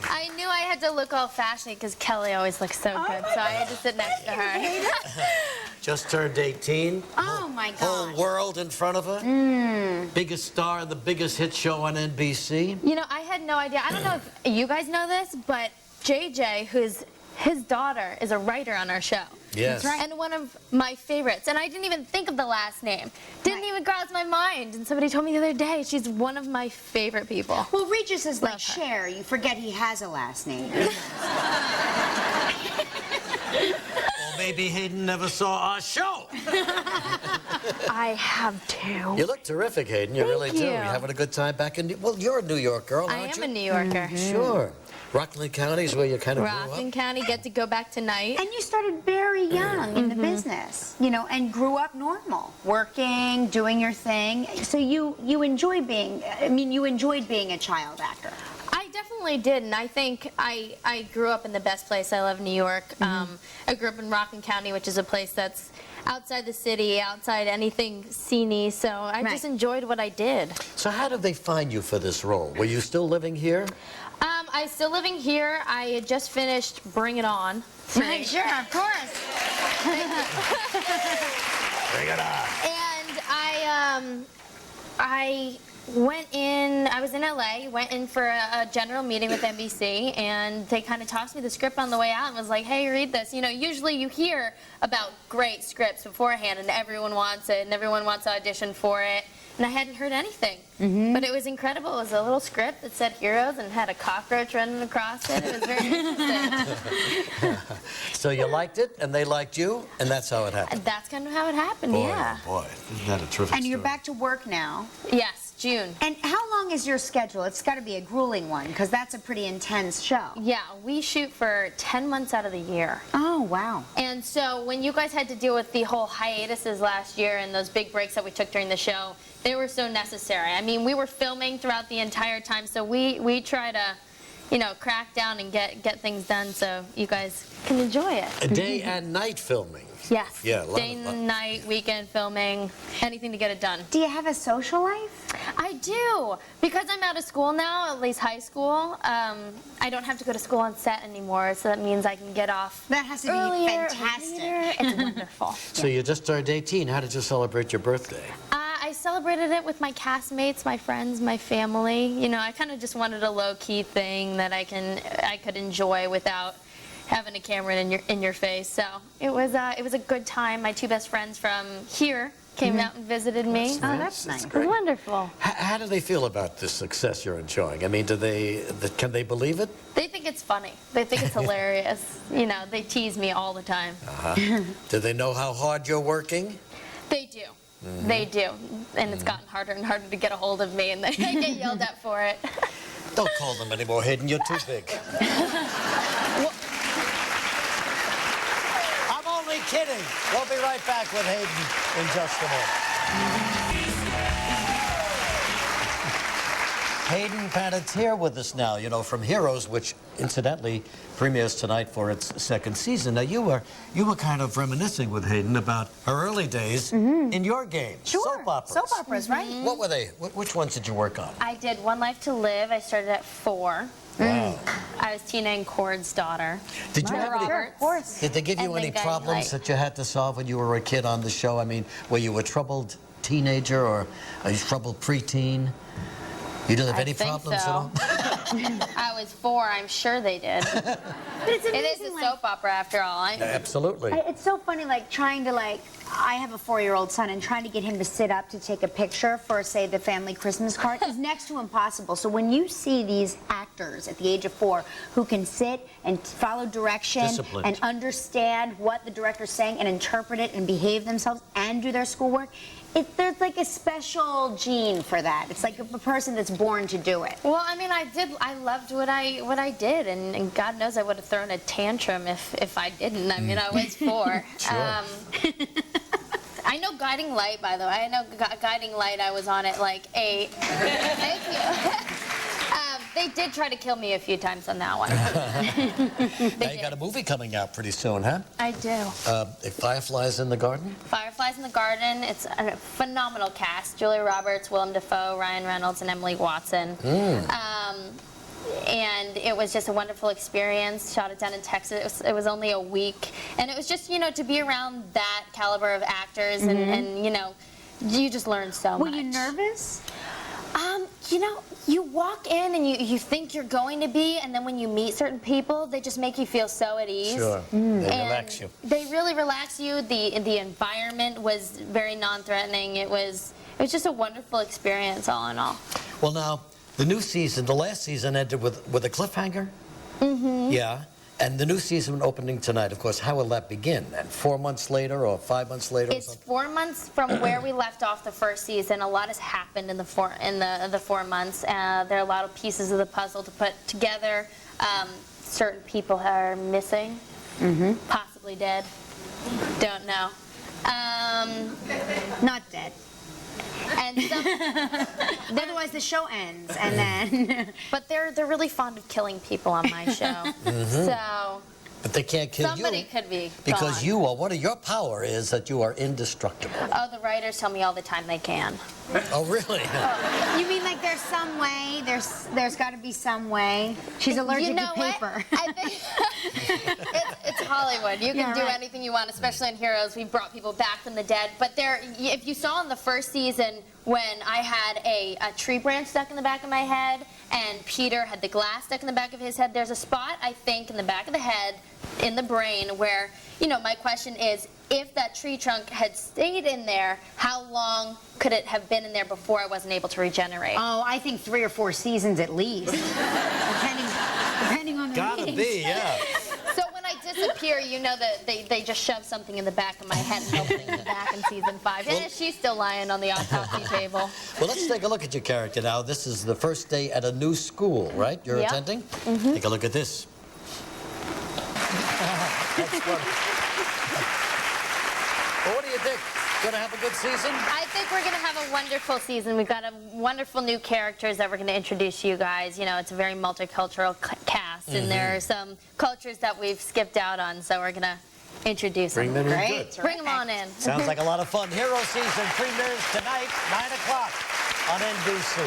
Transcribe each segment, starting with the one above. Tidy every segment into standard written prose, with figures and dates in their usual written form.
I knew I had to look old-fashioned because Kelly always looks so good, so I had to sit next to her. Just turned 18. Oh, my God. Whole world in front of her. Biggest star in the biggest hit show on NBC. You know, I had no idea. I don't know if you guys know this, but JJ, who's his daughter, is a writer on our show. Yes. That's right. And one of my favorites. And I didn't even think of the last name. Didn't even cross my mind. And somebody told me the other day, she's one of my favorite people. Well, Regis is like Love her. Cher. You forget he has a last name. Or maybe Hayden never saw our show. I have two. You look terrific, Hayden. You really do. you. You having a good time back in... Well, you're a New York girl, I aren't am you? a New Yorker. Sure. Rockland County is where you kind of grew Rockland up. County, get to go back tonight. And you started very young in the business, you know, and grew up normal, working, doing your thing. So you enjoy being, I mean, you enjoyed being a child actor. I definitely did, and I think I grew up in the best place. I love New York. I grew up in Rockland County, which is a place that's outside the city, outside anything scenic, so I just enjoyed what I did. So how did they find you for this role? Were you still living here? I'm still living here. I had just finished Bring It On. Sure, of course. Bring it on. And I went in, I was in LA, went in for a general meeting with NBC, and they kind of tossed me the script on the way out and was like, hey, read this. You know, usually you hear about great scripts beforehand and everyone wants it and everyone wants to audition for it. And I hadn't heard anything. But it was incredible. It was a little script that said heroes and had a cockroach running across it. It was very interesting. So you liked it, and they liked you, and that's how it happened. And that's kind of how it happened, yeah. Boy, isn't that a terrific And you're story? back to work now. Yes, June. And how long is your schedule? It's got to be a grueling one, because that's a pretty intense show. Yeah, we shoot for 10 months out of the year. Oh, wow. And so when you guys had to deal with the whole hiatuses last year and those big breaks that we took during the show, they were so necessary. I mean, we were filming throughout the entire time, so we try to, you know, crack down and get things done so you guys can enjoy it. Day and night filming. Yes. Yeah, Day and night, weekend filming, anything to get it done. Do you have a social life? I do. Because I'm out of school now, at least high school, I don't have to go to school on set anymore, so that means I can get off That has to be earlier, fantastic. later. It's wonderful. So you just turned 18. How did you celebrate your birthday? I celebrated it with my castmates, my friends, my family. You know, I kind of just wanted a low-key thing that I could enjoy without having a camera in your face. So it was a good time. My two best friends from here came out and visited me. Oh, that's nice. It was wonderful. How do they feel about this success you're enjoying? I mean, can they believe it? They think it's funny. They think it's hilarious. You know, they tease me all the time. Do they know how hard you're working? They do. They do. And it's gotten harder and harder to get a hold of me, and then I get yelled at for it. Don't call them anymore, Hayden. You're too big. I'm only kidding. We'll be right back with Hayden in just a moment. Hayden Panettiere with us now, you know, from Heroes, which incidentally premieres tonight for its second season. Now, you were kind of reminiscing with Hayden about her early days in your game. Sure. Soap operas. Soap operas, right? What were they? Which ones did you work on? I did One Life to Live. I started at 4. Wow. I was Tina and Cord's daughter. Did you have any? Roberts. Of course. Did they give you And any then Guiding problems Light. that you had to solve when you were a kid on the show? I mean, were you a troubled teenager or a troubled preteen? You didn't have any think problems so. at all? I was 4. I'm sure they did. But it's It amazing. is a like, soap opera after all. Absolutely. It's so funny, like, trying to, like, I have a 4-year-old son, and trying to get him to sit up to take a picture for, say, the family Christmas card is next to impossible. So when you see these actors at the age of 4 who can sit and follow direction Disciplined. and understand what the director's saying and interpret it and behave themselves and do their schoolwork, there's like a special gene for that. It's like a person that's born to do it. Well, I mean, I loved what I did, and God knows I would have thrown a tantrum if I didn't. I mean, I was 4. Sure. I know Guiding Light, by the way. I know Guiding Light. I was on it like 8. Thank you. They did try to kill me a few times on that one. Now you got a movie coming out pretty soon, huh? I do. Fireflies in the Garden? Fireflies in the Garden. It's a phenomenal cast. Julia Roberts, Willem Dafoe, Ryan Reynolds, and Emily Watson. And it was just a wonderful experience. Shot it down in Texas. It was only a week, and it was just, you know, to be around that caliber of actors, and you know, you just learn so much. Were you nervous? You know, you walk in and you think you're going to be, and then when you meet certain people, they just make you feel so at ease. Sure. They relax you. They really relax you. The environment was very non-threatening. It was just a wonderful experience, all in all. Well, now, the new season, the last season ended with a cliffhanger? Mm-hmm. Yeah. And the new season opening tonight, of course, how will that begin? And 4 months later or 5 months later? It's 4 months from where we left off the first season. A lot has happened in the 4 months. There are a lot of pieces of the puzzle to put together. Certain people are missing, possibly dead. Don't know. Not dead. And some, Otherwise, the show ends, and then. but they're really fond of killing people on my show. So But they can't kill somebody you. could be Because gone. you are, one of your power is that you are indestructible. Oh, the writers tell me all the time they can. Oh, really? You mean like there's some way? There's got to be some way. She's allergic You know to paper. what? I think it's Hollywood. You can Yeah, do right. anything you want, especially in Heroes. We brought people back from the dead. But if you saw in the first season when I had a tree branch stuck in the back of my head and Peter had the glass stuck in the back of his head, there's a spot, I think, in the back of the head, in the brain, where, you know, my question is, if that tree trunk had stayed in there, how long could it have been in there before I wasn't able to regenerate? Oh, I think 3 or 4 seasons at least, depending on the Gotta meetings. be, yeah. So when I disappear, you know that they just shove something in the back of my head and open it back in season 5. And she's still lying on the autopsy table. Well, let's take a look at your character now. This is the first day at a new school, right? You're Yep. attending? Take a look at this. That's funny. Well, what do you think? Gonna have a good season? I think we're going to have a wonderful season. We've got a wonderful new characters that we're going to introduce to you guys. You know, it's a very multicultural cast, and there are some cultures that we've skipped out on, so we're going to introduce Bring them. them in Great. good. Bring them on in. Sounds like a lot of fun. Hero season premieres tonight, 9 o'clock on NBC.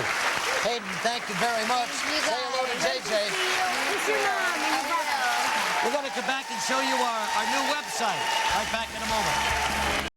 Hayden, thank you very much. You Say hello to guys. JJ. Miss your mom and your brother. We're going to come back and show you our new website. Right back in a moment.